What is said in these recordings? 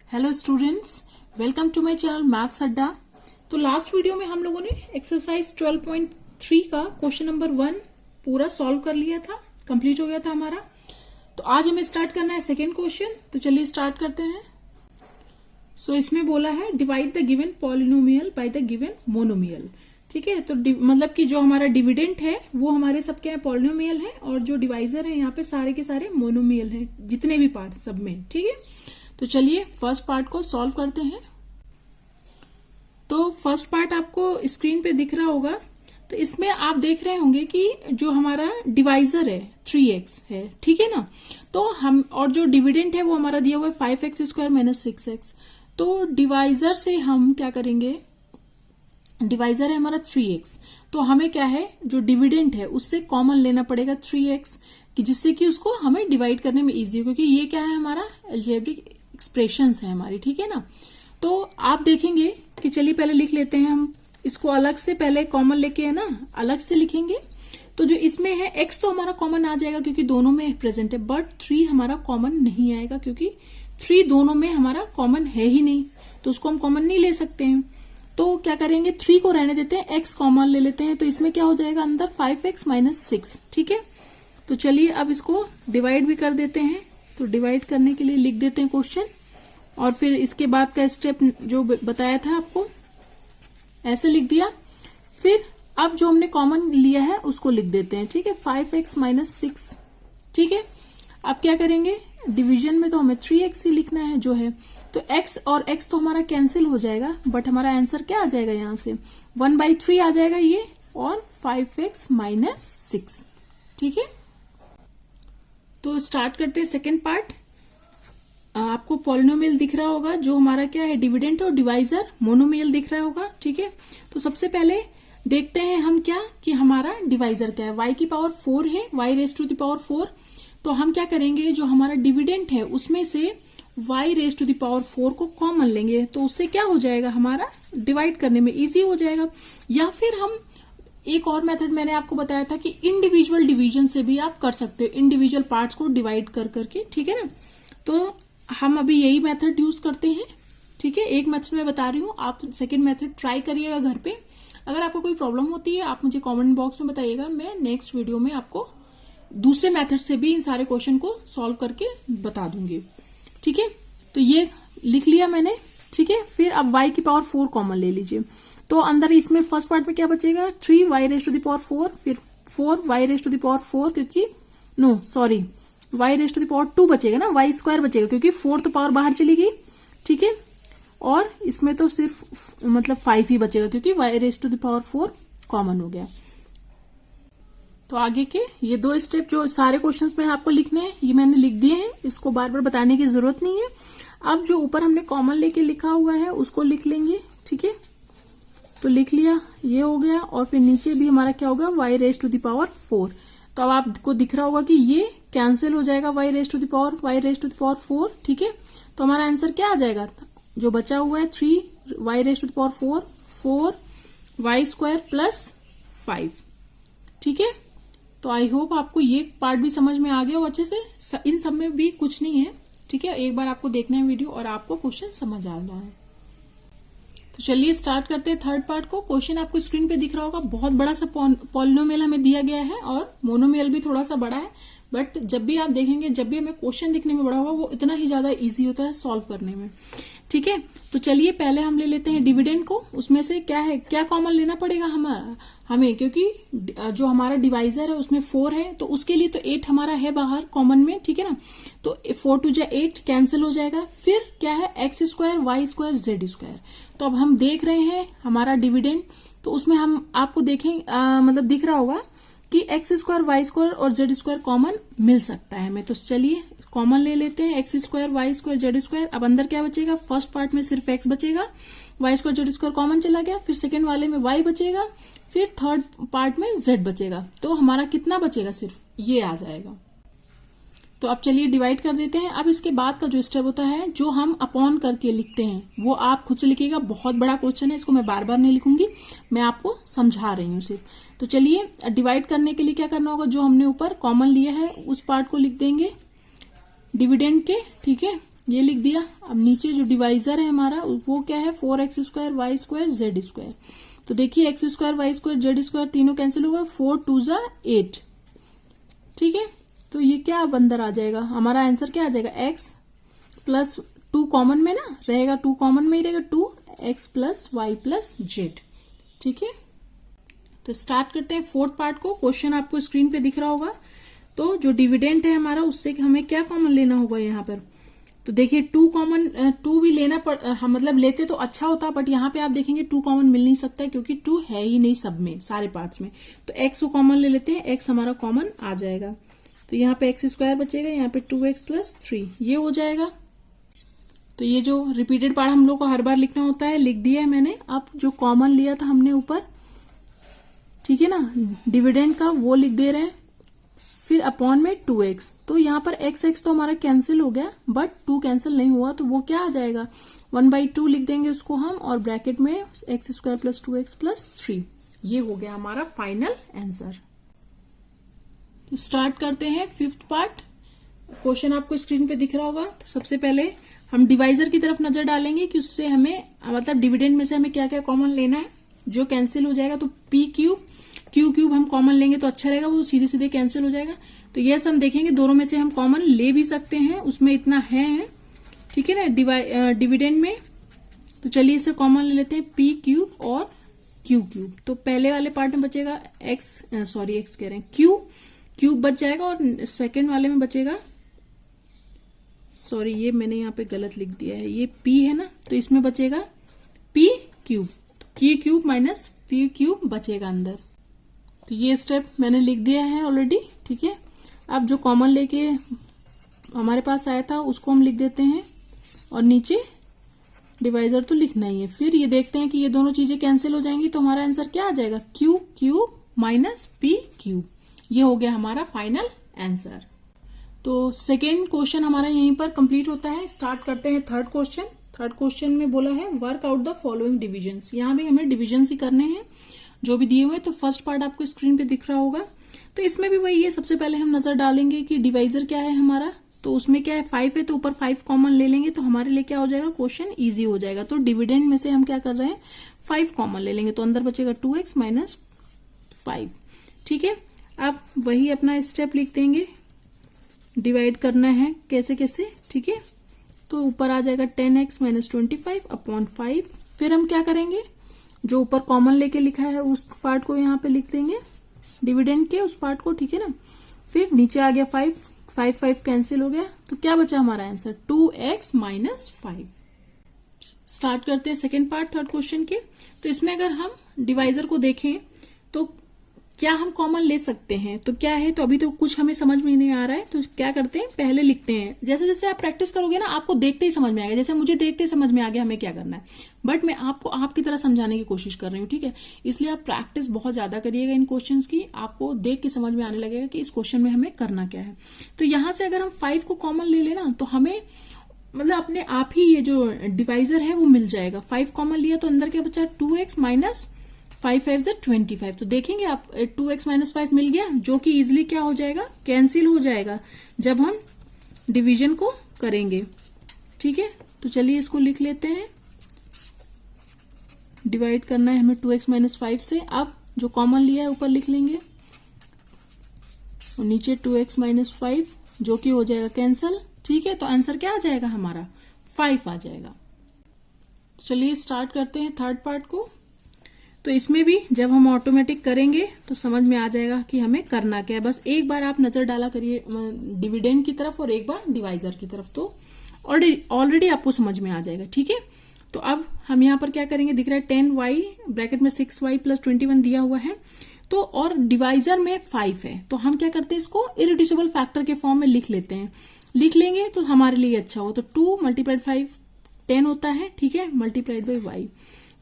Hello students, welcome to my channel maths Adda. तो last video में हम लोगों ने एक्सरसाइज 12.3 का क्वेश्चन नंबर 1 पूरा सॉल्व कर लिया था, कंप्लीट हो गया था हमारा। तो आज हमें स्टार्ट करना है सेकेंड क्वेश्चन। तो चलिए स्टार्ट करते हैं। सो इसमें बोला है divide the given polynomial by the given monomial. ठीक है, तो मतलब कि जो हमारा डिविडेंट है वो हमारे सब क्या है, पॉलिनोमियल है, और जो डिवाइजर है यहाँ पे सारे के सारे मोनोमियल हैं, जितने भी पार्ट सब में। ठीक है, तो चलिए फर्स्ट पार्ट को सॉल्व करते हैं। तो फर्स्ट पार्ट आपको स्क्रीन पे दिख रहा होगा। तो इसमें आप देख रहे होंगे कि जो हमारा डिवाइजर है 3x है, ठीक है ना। तो हम और जो डिविडेंट है वो हमारा दिया हुआ है 5x² माइनस 6x। तो डिवाइजर से हम क्या करेंगे, डिवाइजर है हमारा 3x, तो हमें क्या है जो डिविडेंट है उससे कॉमन लेना पड़ेगा 3x, कि जिससे कि उसको हमें डिवाइड करने में इजी हो, क्योंकि ये क्या है हमारा अलजेब्रिक एक्सप्रेशंस है हमारी। ठीक है ना। तो आप देखेंगे कि चलिए पहले लिख लेते हैं हम इसको अलग से, पहले कॉमन लेके है ना अलग से लिखेंगे। तो जो इसमें है x तो हमारा कॉमन आ जाएगा क्योंकि दोनों में प्रेजेंट है, बट 3 हमारा कॉमन नहीं आएगा क्योंकि 3 दोनों में हमारा कॉमन है ही नहीं, तो उसको हम कॉमन नहीं ले सकते हैं। तो क्या करेंगे, 3 को रहने देते हैं, x कॉमन ले लेते हैं। तो इसमें क्या हो जाएगा अंदर 5x माइनस 6। ठीक है, तो चलिए अब इसको डिवाइड भी कर देते हैं। तो डिवाइड करने के लिए लिख देते हैं क्वेश्चन, और फिर इसके बाद का स्टेप जो बताया था आपको ऐसे लिख दिया। फिर अब जो हमने कॉमन लिया है उसको लिख देते हैं। ठीक है, 5x माइनस 6। ठीक है, अब क्या करेंगे, डिवीजन में तो हमें 3x ही लिखना है जो है। तो x और x तो हमारा कैंसिल हो जाएगा, बट हमारा आंसर क्या आ जाएगा, यहां से 1/3 आ जाएगा ये, और 5x माइनस 6। ठीक है, तो स्टार्ट करते हैं सेकेंड पार्ट। आपको पॉलिनोमियल दिख रहा होगा, जो हमारा क्या है डिविडेंट और डिवाइजर मोनोमियल दिख रहा होगा। ठीक है, तो सबसे पहले देखते हैं हम क्या कि हमारा डिवाइजर क्या है, y की पावर 4 है, y raise to the power 4। तो हम क्या करेंगे, जो हमारा डिविडेंट है उसमें से y raise to the power 4 को कॉमन लेंगे, तो उससे क्या हो जाएगा, हमारा डिवाइड करने में इजी हो जाएगा। या फिर हम एक और मेथड मैंने आपको बताया था कि इंडिविजुअल डिवीजन से भी आप कर सकते हो, इंडिविजुअल पार्ट्स को डिवाइड कर करके। ठीक है ना, तो हम अभी यही मेथड यूज करते हैं। ठीक है, एक मेथड मैं बता रही हूँ, आप सेकंड मेथड ट्राई करिएगा घर पे। अगर आपको कोई प्रॉब्लम होती है आप मुझे कमेंट बॉक्स में बताइएगा, मैं नेक्स्ट वीडियो में आपको दूसरे मेथड से भी इन सारे क्वेश्चन को सॉल्व करके बता दूंगी। ठीक है, तो ये लिख लिया मैंने। ठीक है, फिर अब y की पावर 4 कॉमन ले लीजिए। तो अंदर इसमें फर्स्ट पार्ट में क्या बचेगा, 3y raise to the power 4, फिर 4y raise to the power 4, क्योंकि no sorry y raise to the power 2 बचेगा ना, y स्क्वायर बचेगा क्योंकि 4 तो पावर बाहर चली गई। ठीक है, और इसमें तो सिर्फ मतलब 5 ही बचेगा क्योंकि y raise to the power 4 common हो गया। तो आगे के ये 2 स्टेप जो सारे क्वेश्चंस में आपको लिखने हैं ये मैंने लिख दिए हैं, इसको बार बार बताने की जरूरत नहीं है। अब जो ऊपर हमने कॉमन लेके लिखा हुआ है उसको लिख लेंगे। ठीक है, तो लिख लिया, ये हो गया, और फिर नीचे भी हमारा क्या होगा, y raise to the power 4। तो अब आपको दिख रहा होगा कि ये कैंसिल हो जाएगा, y raise to the power 4। ठीक है, तो हमारा आंसर क्या आ जाएगा, जो बचा हुआ है 3y raise to the power 4, 4y square plus 5। ठीक है, तो आई होप आपको ये पार्ट भी समझ में आ गया हो अच्छे से। इन सब में भी कुछ नहीं है। ठीक है, एक बार आपको देखना है वीडियो और आपको क्वेश्चन समझ आ रहा है। तो चलिए स्टार्ट करते हैं थर्ड पार्ट को। क्वेश्चन आपको स्क्रीन पे दिख रहा होगा, बहुत बड़ा सा पॉलिनोमियल हमें दिया गया है और मोनोमियल भी थोड़ा सा बड़ा है, बट जब भी आप देखेंगे, जब भी हमें क्वेश्चन दिखने में बड़ा होगा वो इतना ही ज्यादा इजी होता है सॉल्व करने में। ठीक है, तो चलिए पहले हम ले लेते हैं डिविडेंड को। उसमें से क्या है, क्या कॉमन लेना पड़ेगा हमें, क्योंकि जो हमारा डिवाइजर है उसमें 4 है, तो उसके लिए तो 8 हमारा है बाहर कॉमन में। ठीक है ना, तो 4 टू 8 कैंसिल हो जाएगा। फिर क्या है, x square, y square, z square. तो अब हम देख रहे हैं हमारा डिविडेंड, तो उसमें हम आपको देखें मतलब दिख रहा होगा कि x स्क्वायर, y स्क्वायर और z स्क्वायर कॉमन मिल सकता है हमें। तो चलिए कॉमन ले लेते हैं, x square, y square, z square. अब अंदर क्या बचेगा, फर्स्ट पार्ट में सिर्फ x बचेगा, y square, z square common चला गया, फिर सेकेंड वाले में y बचेगा, फिर थर्ड पार्ट में z बचेगा। तो हमारा कितना बचेगा, सिर्फ ये आ जाएगा। तो अब चलिए डिवाइड कर देते हैं। अब इसके बाद का जो स्टेप होता है, जो हम अपॉन करके लिखते हैं, वो आप खुद से लिखिएगा। बहुत बड़ा क्वेश्चन है, इसको मैं बार बार नहीं लिखूंगी, मैं आपको समझा रही हूँ सिर्फ। तो चलिए डिवाइड करने के लिए क्या करना होगा, जो हमने ऊपर कॉमन लिया है उस पार्ट को लिख देंगे डिविडेंड के। ठीक है, ये लिख दिया। अब नीचे जो डिवाइजर है हमारा वो क्या है, 4x² y² z²। तो देखिए x² y² z² तीनों कैंसिल होगा, 4 2 जा 8। ठीक है, तो ये क्या अब अंदर आ जाएगा, हमारा आंसर क्या आ जाएगा, x प्लस 2 कॉमन में ना रहेगा, 2 कॉमन में ही रहेगा, 2x plus Y plus Z. ठीक है, तो स्टार्ट करते हैं फोर्थ पार्ट को। क्वेश्चन आपको स्क्रीन पे दिख रहा होगा। तो जो डिविडेंड है हमारा उससे हमें क्या कॉमन लेना होगा यहाँ पर। तो देखिए 2 भी लेना मतलब लेते तो अच्छा होता, बट यहाँ पे आप देखेंगे 2 कॉमन मिल नहीं सकता है क्योंकि 2 है ही नहीं सब में, सारे पार्ट्स में। तो x को कॉमन ले लेते हैं, x हमारा कॉमन आ जाएगा। तो यहाँ पे x² बचेगा, यहाँ पे 2x प्लस 3 ये हो जाएगा। तो ये जो रिपीटेड पार्ट हम लोग को हर बार लिखना होता है, लिख दिया है मैंने। अब जो कॉमन लिया था हमने ऊपर, ठीक है ना, डिविडेंड का, वो लिख दे रहे हैं। फिर अपॉन में 2x, तो यहाँ पर x तो हमारा कैंसिल हो गया, बट 2 कैंसिल नहीं हुआ, तो वो क्या आ जाएगा, 1/2 लिख देंगे उसको हम, और ब्रैकेट में x² प्लस 2x प्लस 3। ये हो गया हमारा फाइनल आंसर। तो स्टार्ट करते हैं फिफ्थ पार्ट। क्वेश्चन आपको स्क्रीन पे दिख रहा होगा। तो सबसे पहले हम डिवाइजर की तरफ नजर डालेंगे कि उससे हमें मतलब डिविडेंड में से हमें क्या क्या कॉमन लेना है। जो कैंसिल हो जाएगा तो p³ q³ हम कॉमन लेंगे तो अच्छा रहेगा, वो सीधे सीधे कैंसिल हो जाएगा। तो यस हम देखेंगे दोनों में से हम कॉमन ले भी सकते हैं, उसमें इतना है, ठीक है ना, डिविडेंड में। तो चलिए इसे कॉमन ले लेते हैं, p³ और q³। तो पहले वाले पार्ट में बचेगा क्यूब बच जाएगा, और सेकेंड वाले में बचेगा, सॉरी ये मैंने यहाँ पे गलत लिख दिया है, ये p है ना, तो इसमें बचेगा p³ q³ माइनस p³ बचेगा अंदर। तो ये स्टेप मैंने लिख दिया है ऑलरेडी, ठीक है। अब जो कॉमन लेके हमारे पास आया था उसको हम लिख देते हैं, और नीचे डिवाइजर तो लिखना ही है। फिर ये देखते हैं कि ये दोनों चीजें कैंसिल हो जाएंगी, तो हमारा आंसर क्या आ जाएगा, q³ माइनस p³। ये हो गया हमारा फाइनल आंसर। तो सेकेंड क्वेश्चन हमारा यहीं पर कंप्लीट होता है। स्टार्ट करते हैं थर्ड क्वेश्चन। थर्ड क्वेश्चन में बोला है work out the following divisions. यहाँ भी हमें डिविजन्स ही करने हैं जो भी दिए हुए। तो फर्स्ट पार्ट आपको स्क्रीन पे दिख रहा होगा। तो इसमें भी वही है, सबसे पहले हम नजर डालेंगे कि डिवाइजर क्या है हमारा। तो उसमें क्या है, 5 है, तो ऊपर 5 कॉमन ले लेंगे तो हमारे लिए क्या हो जाएगा, क्वेश्चन इजी हो जाएगा। तो डिविडेंड में से हम क्या कर रहे हैं, 5 कॉमन ले लेंगे, तो अंदर बचेगा 2x माइनस 5। ठीक है, अब वही अपना स्टेप लिख देंगे, डिवाइड करना है कैसे कैसे, ठीक है। तो ऊपर आ जाएगा 10x माइनस 25 अपॉन 5। फिर हम क्या करेंगे, जो ऊपर कॉमन लेके लिखा है उस पार्ट को यहाँ पे लिख देंगे, डिविडेंड के उस पार्ट को, ठीक है ना। फिर नीचे आ गया 5 कैंसिल हो गया, तो क्या बचा हमारा आंसर, 2x माइनस 5। स्टार्ट करते हैं सेकेंड पार्ट थर्ड क्वेश्चन के। तो इसमें अगर हम डिवाइजर को देखें तो क्या हम कॉमन ले सकते हैं, तो क्या है, तो अभी तो कुछ हमें समझ में नहीं आ रहा है। तो क्या करते हैं, पहले लिखते हैं। जैसे जैसे आप प्रैक्टिस करोगे ना, आपको देखते ही समझ में आएगा। जैसे मुझे देखते ही समझ में आ गया हमें क्या करना है, बट मैं आपको आपकी तरह समझाने की कोशिश कर रही हूँ, ठीक है। इसलिए आप प्रैक्टिस बहुत ज्यादा करिएगा इन क्वेश्चन की, आपको देख के समझ में आने लगेगा कि इस क्वेश्चन में हमें करना क्या है। तो यहां से अगर हम 5 को कॉमन ले लेना तो हमें मतलब अपने आप ही ये जो डिवाइजर है वो मिल जाएगा। 5 कॉमन लिया तो अंदर क्या बचा, 2x माइनस 5 25। तो देखेंगे आप 2x माइनस 5 मिल गया, जो कि इजिली क्या हो जाएगा, कैंसिल हो जाएगा जब हम डिवीजन को करेंगे, ठीक है। तो चलिए इसको लिख लेते हैं, डिवाइड करना है हमें 2x माइनस 5 से। अब जो कॉमन लिया है ऊपर लिख लेंगे, और नीचे 2x माइनस 5 जो कि हो जाएगा कैंसिल, ठीक है। तो आंसर क्या आ जाएगा हमारा, 5 आ जाएगा। चलिए स्टार्ट करते हैं थर्ड पार्ट को। तो इसमें भी जब हम ऑटोमेटिक करेंगे तो समझ में आ जाएगा कि हमें करना क्या है। बस एक बार आप नजर डाला करिए डिविडेंड की तरफ और एक बार डिवाइजर की तरफ, तो ऑलरेडी आपको समझ में आ जाएगा, ठीक है। तो अब हम यहाँ पर क्या करेंगे, दिख रहा है 10y ब्रैकेट में 6y प्लस 21 दिया हुआ है। तो और डिवाइजर में 5 है, तो हम क्या करते हैं, इसको इरिड्यूसिबल फैक्टर के फॉर्म में लिख लेते हैं। लिख लेंगे तो हमारे लिए अच्छा हो। तो 2 मल्टीप्लाइड 5 10 होता है, ठीक है, मल्टीप्लाइड बाई y।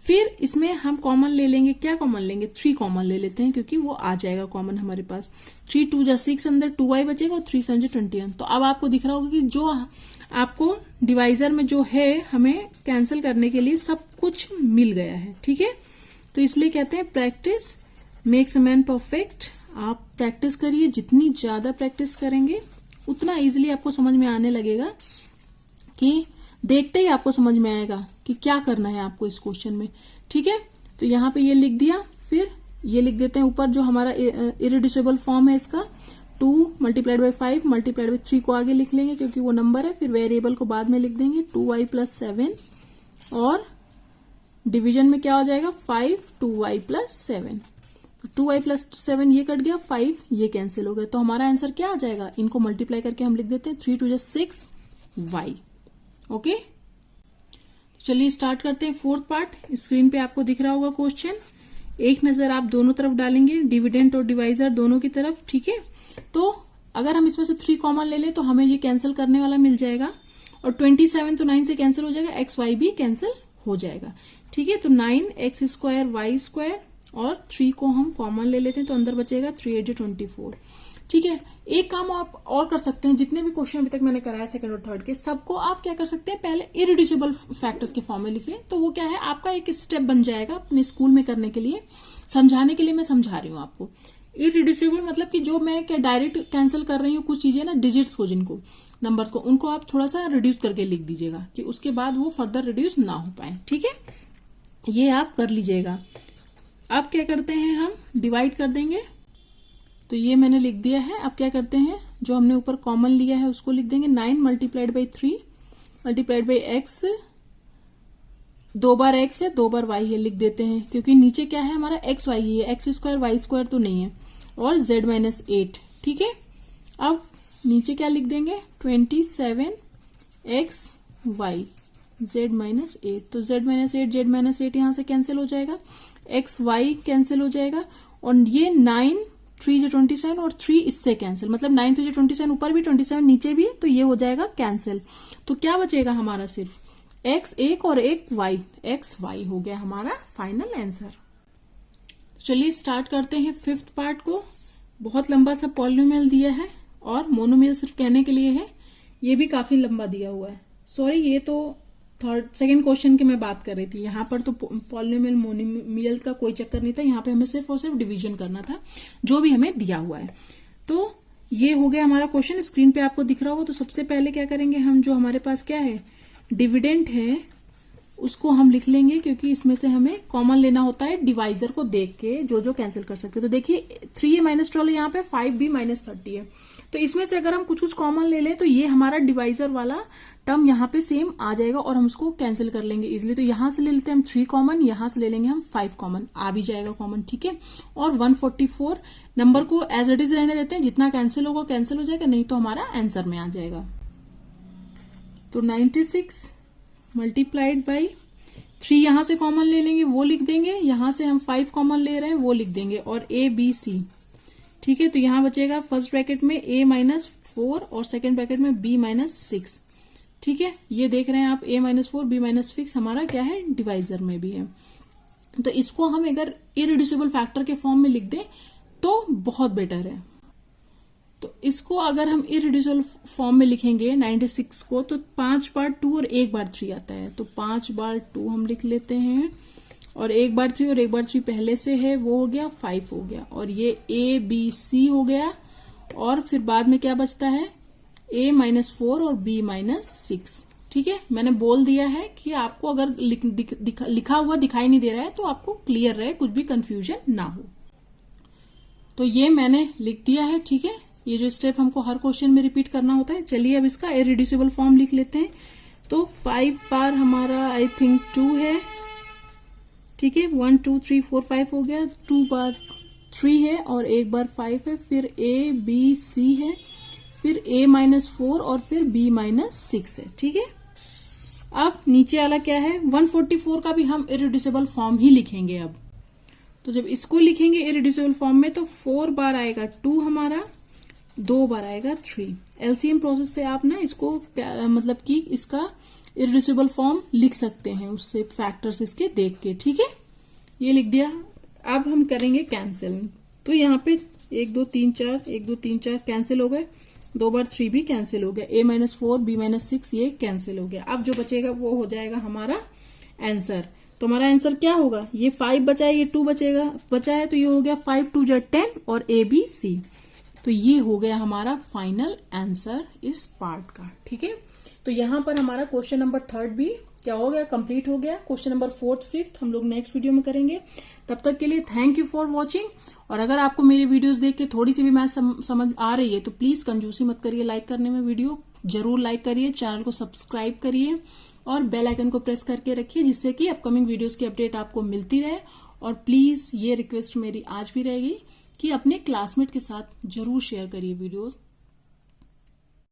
फिर इसमें हम कॉमन ले लेंगे, क्या कॉमन लेंगे, 3 कॉमन ले लेते हैं, क्योंकि वो आ जाएगा कॉमन हमारे पास। 3 2 जा 6 अंदर 2y बचेगा, और 3 7 21। तो अब आपको दिख रहा होगा कि जो आपको डिवाइजर में जो है हमें कैंसिल करने के लिए सब कुछ मिल गया है, ठीक है। तो इसलिए कहते हैं practice makes a man perfect. आप प्रैक्टिस करिए, जितनी ज्यादा प्रैक्टिस करेंगे उतना इजिली आपको समझ में आने लगेगा कि देखते ही आपको समझ में आएगा कि क्या करना है आपको इस क्वेश्चन में। ठीक है, तो यहाँ पे ये लिख दिया, फिर ये लिख देते हैं ऊपर जो हमारा इरिड्यूसिबल फॉर्म है इसका 2 मल्टीप्लाइड बाई 5 मल्टीप्लाइड बाई 3 को आगे लिख लेंगे क्योंकि वो नंबर है, फिर वेरिएबल को बाद में लिख देंगे 2y प्लस 7 और डिवीजन में क्या हो जाएगा 5 2y प्लस 7। 2y प्लस 7 ये कट गया, 5 ये कैंसिल हो गया, तो हमारा आंसर क्या आ जाएगा, इनको मल्टीप्लाई करके हम लिख देते हैं 3 2 6y। ओके, चलिए स्टार्ट करते हैं फोर्थ पार्ट। स्क्रीन पे आपको दिख रहा होगा क्वेश्चन, एक नजर आप दोनों तरफ डालेंगे, डिविडेंड और डिवाइजर दोनों की तरफ। ठीक है, तो अगर हम इसमें से 3 कॉमन ले लें तो हमें ये कैंसिल करने वाला मिल जाएगा, और 27 तो 9 से कैंसिल हो जाएगा, एक्स वाई भी कैंसिल हो जाएगा। ठीक है, तो 9x स्क्वायर वाई स्क्वायर और 3 को हम कॉमन ले लेते हैं तो अंदर बचेगा 3 8 24। ठीक है, एक काम आप और कर सकते हैं, जितने भी क्वेश्चन अभी तक मैंने कराया सेकंड और थर्ड के, सबको आप क्या कर सकते हैं, पहले इरिड्यूसिबल फैक्टर्स के फॉर्म में लिख लें, तो वो क्या है आपका एक स्टेप बन जाएगा अपने स्कूल में करने के लिए। समझाने के लिए मैं समझा रही हूँ आपको। इरिड्यूसिबल मतलब कि जो मैं क्या डायरेक्ट कैंसिल कर रही हूँ कुछ चीजें ना, डिजिट्स को, जिनको नंबर्स को, उनको आप थोड़ा सा रिड्यूस करके लिख दीजिएगा कि उसके बाद वो फर्दर रिड्यूस ना हो पाए। ठीक है, ये आप कर लीजिएगा। अब क्या करते हैं, हम डिवाइड कर देंगे, तो ये मैंने लिख दिया है। अब क्या करते हैं, जो हमने ऊपर कॉमन लिया है उसको लिख देंगे 9 multiplied by 3 multiplied by x, 2 bar x है 2 बार वाई है, लिख देते हैं क्योंकि नीचे क्या है हमारा एक्स वाई ही है, एक्स स्क्वायर वाई स्क्वायर तो नहीं है, और z माइनस 8। ठीक है, अब नीचे क्या लिख देंगे 27x वाई z माइनस 8, तो z माइनस 8 z माइनस 8 यहां से कैंसिल हो जाएगा, एक्स वाई कैंसिल हो जाएगा, और ये 9 3 27 और 3 इससे कैंसिल, मतलब 9 3 27 ऊपर भी 27 नीचे भी, तो ये हो जाएगा कैंसिल। तो क्या बचेगा हमारा, सिर्फ x एक और एक y, x y हो गया हमारा फाइनल आंसर। चलिए स्टार्ट करते हैं फिफ्थ पार्ट को। बहुत लंबा सा पॉलिनोमियल दिया है और मोनोमियल सिर्फ कहने के लिए है, ये भी काफी लंबा दिया हुआ है। सॉरी, ये तो सेकंड क्वेश्चन की मैं बात कर रही थी, यहाँ पर तो पॉलिनोमियल मोनोमियल का कोई चक्कर नहीं था, यहाँ पे हमें सिर्फ और सिर्फ डिवीजन करना था जो भी हमें दिया हुआ है। तो ये हो गया हमारा क्वेश्चन, स्क्रीन पे आपको दिख रहा होगा। तो सबसे पहले क्या करेंगे हम, जो हमारे पास क्या है डिविडेंड है उसको हम लिख लेंगे, क्योंकि इसमें से हमें कॉमन लेना होता है डिवाइजर को देख के, जो जो कैंसिल कर सकते हैं। तो देखिए 3a माइनस 12 यहाँ पे 5b माइनस 30 है, तो इसमें से अगर हम कुछ कुछ कॉमन ले लें तो ये हमारा डिवाइजर वाला टर्म यहाँ पे सेम आ जाएगा और हम उसको कैंसिल कर लेंगे इजिली। तो यहां से ले लेते हैं हम 3 कॉमन, यहां से ले लेंगे हम 5 कॉमन, आ भी जाएगा कॉमन। ठीक है, और 144 नंबर को एज इट इज रहने देते हैं, जितना कैंसिल होगा कैंसिल हो जाएगा, नहीं तो हमारा आंसर में आ जाएगा। तो 96 मल्टीप्लाइड बाई 3 यहां से कॉमन ले लेंगे, वो लिख देंगे, यहां से हम 5 कॉमन ले रहे हैं वो लिख देंगे, और a b c। ठीक है, तो यहां बचेगा फर्स्ट ब्रैकेट में a माइनस 4 और सेकेंड ब्रैकेट में b माइनस 6। ठीक है, ये देख रहे हैं आप a माइनस 4 b माइनस 6 हमारा क्या है डिवाइजर में भी है। तो इसको हम अगर इरिड्यूसिबल फैक्टर के फॉर्म में लिख दें तो बहुत बेटर है। तो इसको अगर हम इरिड्यूसिबल फॉर्म में लिखेंगे 96 को, तो 5 बार 2 और 1 बार 3 आता है, तो 5 बार 2 हम लिख लेते हैं, और 1 बार 3 और 1 बार 3 पहले से है, वो हो गया 5 हो गया, और ये a b c हो गया, और फिर बाद में क्या बचता है a माइनस 4 और b माइनस 6। ठीक है, मैंने बोल दिया है कि आपको अगर लिखा हुआ दिखाई नहीं दे रहा है तो आपको क्लियर रहे, कुछ भी कंफ्यूजन ना हो। तो ये मैंने लिख दिया है। ठीक है, ये जो स्टेप हमको हर क्वेश्चन में रिपीट करना होता है। चलिए अब इसका इरिड्यूसिबल फॉर्म लिख लेते हैं। तो 5 बार हमारा आई थिंक 2 है। ठीक है, 1 2 3 4 5 हो गया, 2 बार 3 है और 1 बार 5 है, फिर a b c है, फिर a माइनस 4 और फिर b माइनस 6 है। ठीक है, अब नीचे वाला क्या है 144 का भी हम इरिड्यूसिबल फॉर्म ही लिखेंगे अब। तो जब इसको लिखेंगे इरिड्यूसिबल फॉर्म में तो 4 बार आएगा 2 हमारा, 2 बार आएगा 3। एलसीएम प्रोसेस से आप ना इसको मतलब कि इसका इरिड्यूसिबल फॉर्म लिख सकते हैं, उससे फैक्टर्स इसके देख के। ठीक है, ये लिख दिया। अब हम करेंगे कैंसिल। तो यहाँ पे 1 2 3 4 1 2 3 4 कैंसिल हो गए, 2 बार 3 भी कैंसिल हो गया, a माइनस 4 b माइनस 6 ये कैंसिल हो गया। अब जो बचेगा वो हो जाएगा हमारा आंसर। तो हमारा आंसर क्या होगा, ये 5 बचा है, ये 2 बचा है, तो ये हो गया 5 2 10 और a b c। तो ये हो गया हमारा फाइनल आंसर इस पार्ट का। ठीक है, तो यहाँ पर हमारा क्वेश्चन नंबर 3 भी क्या हो गया, कंप्लीट हो गया। क्वेश्चन नंबर 4th 5th हम लोग नेक्स्ट वीडियो में करेंगे। तब तक के लिए थैंक यू फॉर वॉचिंग। और अगर आपको मेरी वीडियोस देख के थोड़ी सी भी मैथ समझ आ रही है तो प्लीज कंजूसी मत करिए लाइक करने में, वीडियो जरूर लाइक करिए, चैनल को सब्सक्राइब करिए और बेल आइकन को प्रेस करके रखिए जिससे कि अपकमिंग वीडियोस की अपडेट आपको मिलती रहे। और प्लीज ये रिक्वेस्ट मेरी आज भी रहेगी कि अपने क्लासमेट के साथ जरूर शेयर करिए वीडियोस।